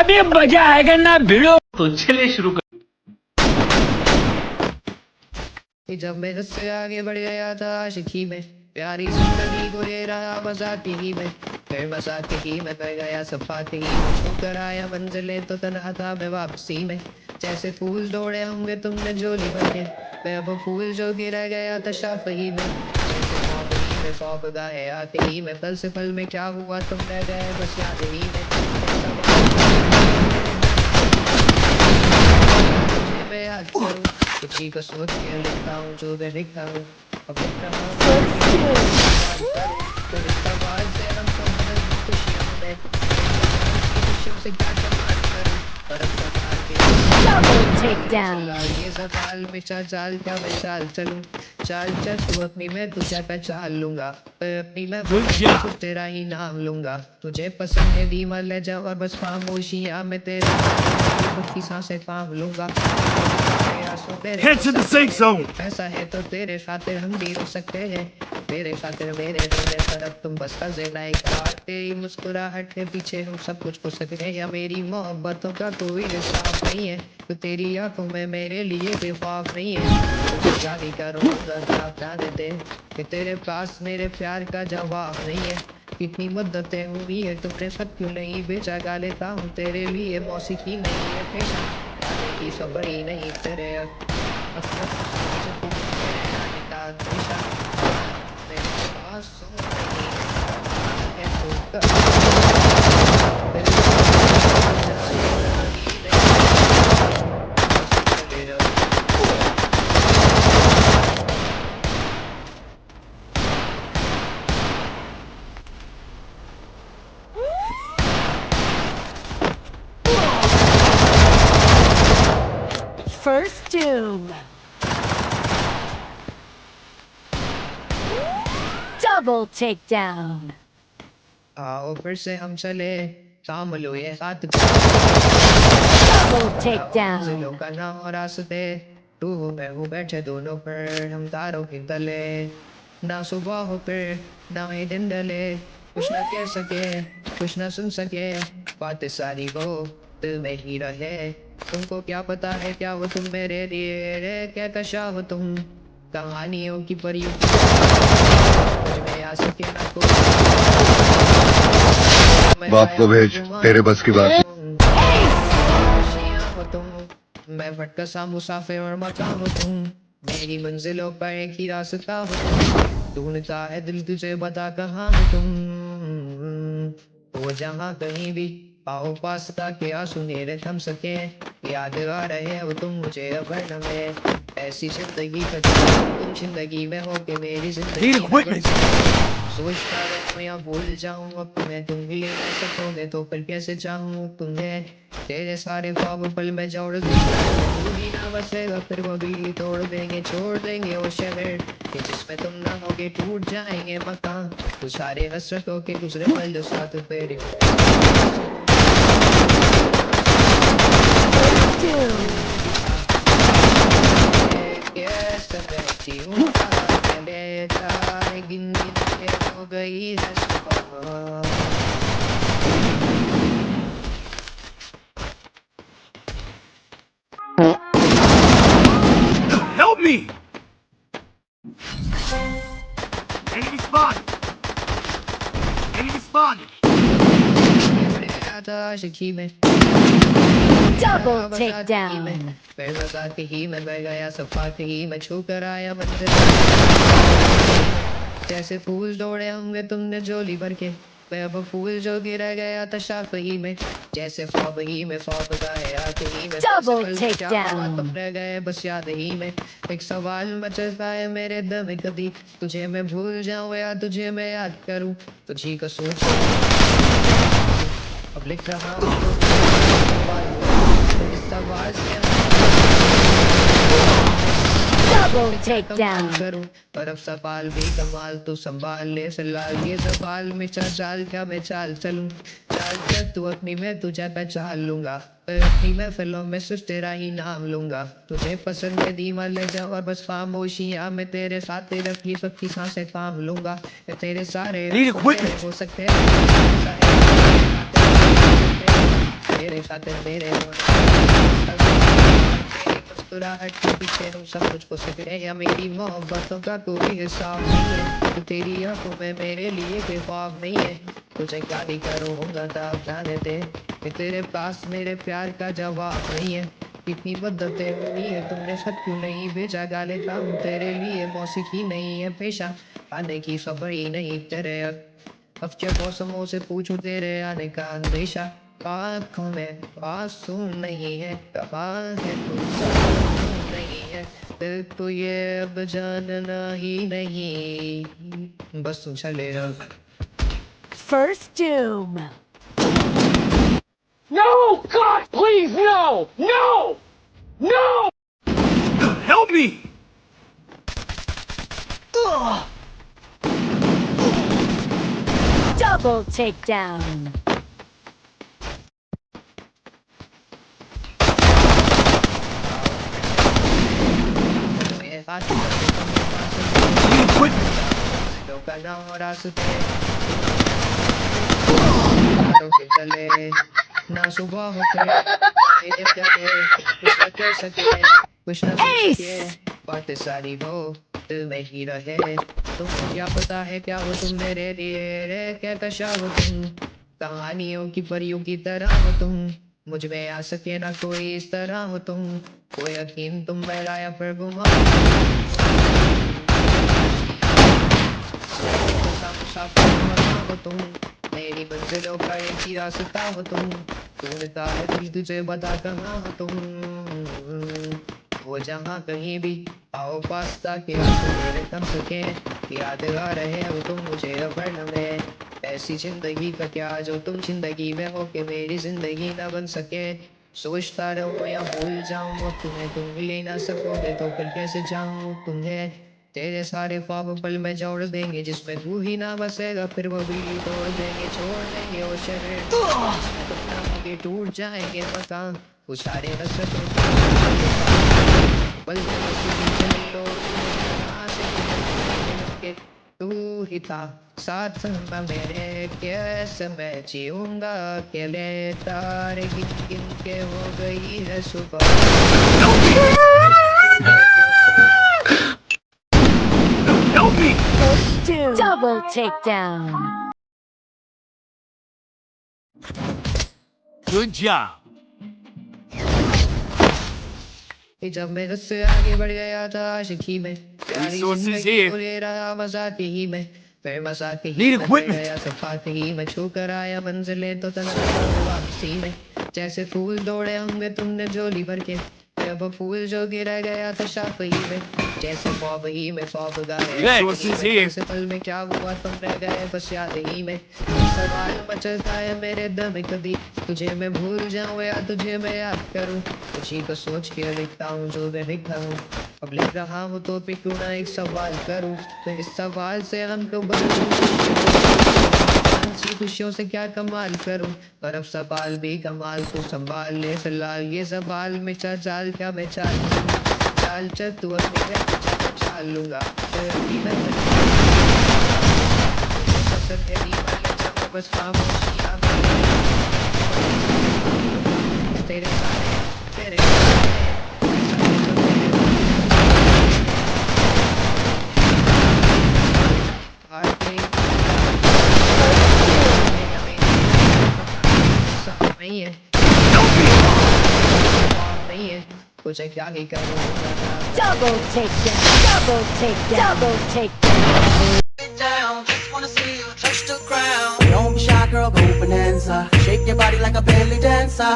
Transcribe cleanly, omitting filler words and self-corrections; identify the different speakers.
Speaker 1: अभी मजा आएगा ना भिड़ो।
Speaker 2: तो चलिए शुरू कर।
Speaker 3: जब मैं उससे आगे बढ़ गया था आशिकी में, प्यारी जिंदगी को ले रहा मजाकी ही में, फिर मजाक ही में कर गया सफाती में, कर आया मंजिले तो तन्हा था मैं वापसी में। जैसे फूल तोड़े होंगे तुमने झोली भर के, मैं अब फूल जो गिरा गया था शाफी में। जैसे ख्वाब ही में ख्वाब गाए आते ही में, पल से पल में क्या हुआ तुम रह गए बस याद ही में। मैं याद करूं कुछ ही को सोच के लिखता हूँ जो मैं लिखता हूँ। अब लिख रहा हूँ फिर इस सवाल से हम सब बदल खुशियों में, खुशियों से क्या कमाल करूं। और अब सवाल
Speaker 4: Double takedown.
Speaker 3: ये सवाल में चाल क्या मैं चाल चलूं। चाल चल तू अपनी मैं तुझे पहचान लूंगा, पर अपनी मैं कुछ तेरा ही नाम लूंगा। तुझे पसंद है धीमा ले जा और बस खामोशियां में तेरे खुद की सांसें थाम लूंगा।
Speaker 5: Head to the safe zone.
Speaker 3: ऐसा है तो तेरे खातिर हम भी रो सकते हैं, तेरे खातिर मेरे दिल में तरफ तुम बस हंसे लाइक तेरी मुस्कुराहट के पीछे हम सब कुछ हो सकते हैं। या मेरी मोहब्बतों का कोई हिसाब नहीं है, तो तेरी आंखों में मेरे लिए भी ख्वाब नहीं है। तुझे जारी करूँगा क्या जाने दे कि तेरे पास मेरे प्यार का जवाब नहीं है। कितनी मदतें हुई है तुमने सब क्यों नहीं भेजा, गा लेता हूँ तेरे लिए मौसीकी नहीं है पेशा, की सबर ही नहीं तेरे
Speaker 4: First doom. Double takedown.
Speaker 3: आओ फिर से हम चले शाम लो ये साथ
Speaker 4: Double takedown.
Speaker 3: जिलों का नाम और रास्ते, तू हो मैं हूँ बैठे दोनों पर हम तारों के तले। ना सुबह हो फिर ना ही दिन ढले, कुछ ना कह सके कुछ ना सुन सके, बातें सारी वो दिल में ही रहे। तुमको क्या पता है क्या वो तुम मेरे लिए रे, क्या कशा हो तुम कहानियों की परियों में आ सके ना कोई।
Speaker 5: बाप को भेज, तेरे बस की बात
Speaker 3: हो तुम, मैं भटका सा मुसाफिर और मका हो तुम, मेरी मंजिलों पर एक ही रास्ता हो तुम, ढूंढता है दिल तुझे बता कहाँ हो तुम। वो जहाँ कहीं भी आओ पास ताकि आंसू मेरे थम सके, याद आ रहे हो तुम मुझे अब न में, ऐसी जिंदगी का तुम जिंदगी में हो के मेरी जिंदगी सोचता रहूं या भूल जाऊं अब तुम्हें, तुम भी ले सकोगे तो फिर कैसे चाहूं तुम्हें। तेरे सारे ख्वाब पल में जोड़ दूंगा, तू भी ना बसेगा फिर वो भी तोड़ देंगे छोड़ देंगे वो शहर कि जिसमें तुम ना होगे, टूट जाएंगे मकान वो सारे हसरतों के गुजरे पल जो साथ तेरे। कैसे बैठी हूँ ले जाए गिन गिन के हो गई है सुबह।
Speaker 5: Help me! Enemy spotted! Enemy spotted!
Speaker 3: आशिकी में
Speaker 4: Double takedown.
Speaker 3: फिर मजाक ही में बह गया सफात ही में, छू कर आया मंदिर जैसे फूल तोड़े होंगे तुमने झोली भर के, मैं अब फूल जो गिरा गया था शाफी में। जैसे ख्वाब ही में ख्वाब गाए आते ही में,
Speaker 4: Double
Speaker 3: पल से क्या हुआ
Speaker 4: takedown.
Speaker 3: तुम रह गए बस याद ही में। एक सवाल मचलता है मेरे दिल में कभी, तुझे मैं भूल जाऊं या तुझे मैं याद करूं, तुझी को सोच अब लिख रहा हूँ इस सवाल से
Speaker 4: Double takedown.
Speaker 3: करूं, पर अब सवाल भी कमाल तू संभाल ले सलाल, ये सवाल में चाल क्या मैं चाल चलूं। चाल चल तू अपनी मैं तुझे पहचान लूंगा, पर अपनी महफिलों में सिर्फ तेरा ही नाम लूंगा। तुझे पसंद है धीमा ले जा और बस खामोशियां मैं तेरे साथ तेरे अपनी सबकी सांसें थाम लूंगा। तेरे सारे
Speaker 5: Need equipment.
Speaker 3: हो सकते हैं तेरे साथ मेरे मुस्कुराहट के पीछे हूँ सब कुछ हो सके या मेरी मोहब्बतों का कोई हिसाब नहीं है। तो तेरी आंखों में मेरे लिए कोई ख्वाब नहीं है। तुझे क्या भी करूँगा तब जाने दे कि तेरे पास मेरे प्यार का जवाब नहीं है। कितनी मददें हुई है तुमने सच क्यों नहीं भेजा गाले का हूँ तेरे लिए मौसीकी नहीं है पेशा आने की सब्र ही नहीं तेरे हफ्ते मौसमों से पूछूं तेरे आने का अंदेशा आँखों में आंसू नहीं है कहाँ है तू नहीं है दिल तो ये अब जानना ही नहीं बस तू चले जा
Speaker 4: First Doom.
Speaker 1: No! God, please, no! No! No!
Speaker 5: Help me!
Speaker 4: Double takedown.
Speaker 3: ना सुबह होते मेरे प्यारे कुछ न कर सके कुछ न कर सके बातें सारी हो दिल में ही रहे तुमको क्या पता है क्या हो तुम मेरे लिए रे कहता शाह हो तुम कहानियों की परियों की तरह हो तुम मुझ में आ सके ना कोई इस तरह हो तुम कोई यकीन तुम मेरा या फिर गुमा हो तुम मेरी मंजिलों का एक ही रास्ता हो तुम ढूंढता है दिल तुझे बता कहाँ हो तुम वो जहाँ कहीं भी आओ पास ताकि मेरे थम सके याद आ रहे हो तुम मुझे वर्ण में ऐसी जिंदगी का क्या जो तुम जिंदगी में हो के मेरी जिंदगी ना बन सके सोचता रहो या भूल जाऊं और तुम्हें तुम मिल ना सकोगे तो फिर कैसे जाऊं तुम्हें तेरे सारे ख्वाब पल में जोड़ देंगे जिसमें तू ही ना बसेगा फिर वो भी तोड़ देंगे छोड़ देंगे वो शरीर तो टूट जाएंगे मकान वो सारे हसरतों पल के तू ही था साथ में मेरे कैसे मैं जीऊंगा अकेले तारे गिन गिन के हो गई है सुबह
Speaker 5: Help me!
Speaker 4: First Doom. Double takedown.
Speaker 1: Good job.
Speaker 3: जब मैं उससे आगे बढ़ गया था आशिकी में प्यारी
Speaker 1: Resources
Speaker 3: जिंदगी
Speaker 1: here.
Speaker 3: को ले रहा मजाक ही में फिर मजाक ही
Speaker 1: Need
Speaker 3: में
Speaker 1: equipment.
Speaker 3: गया सफात ही में छू कर आया मंजिले तो तना वापसी में जैसे फूल दौड़े होंगे तुमने झोली भर के अब वो फूल जो गिरा गया था शाप ही में जैसे ख्वाब ही में ख्वाब गाए
Speaker 1: Resources here.
Speaker 3: जैसे पल में क्या हुआ तुम रह गए बस याद ही में सवाल मचलता है मेरे दम कभी तुझे मैं भूल जाऊं या तुझे मैं याद करूं उसी को सोच के लिखता हूँ जो मैं लिखा हूँ अब लिख रहा हूँ तो भी क्यों ना एक सवाल करूं तो इस सवाल से हम तो सी खुशियों से क्या कमाल करूं पर अब सवाल भी कमाल तो संभाल ले फिलहाल ये सवाल में चाल क्या मैं चाल चाल चल तू अपनी मैं चाल लूंगा बस खामोशियां तेरे सारे तेरे नहीं है नहीं है कुछ क्या ही करूँगा
Speaker 4: Double takedown. Double takedown. Double takedown.
Speaker 2: Down, just wanna see you touch the ground. Don't be shy, girl, go bonanza. Shake your body like a belly dancer.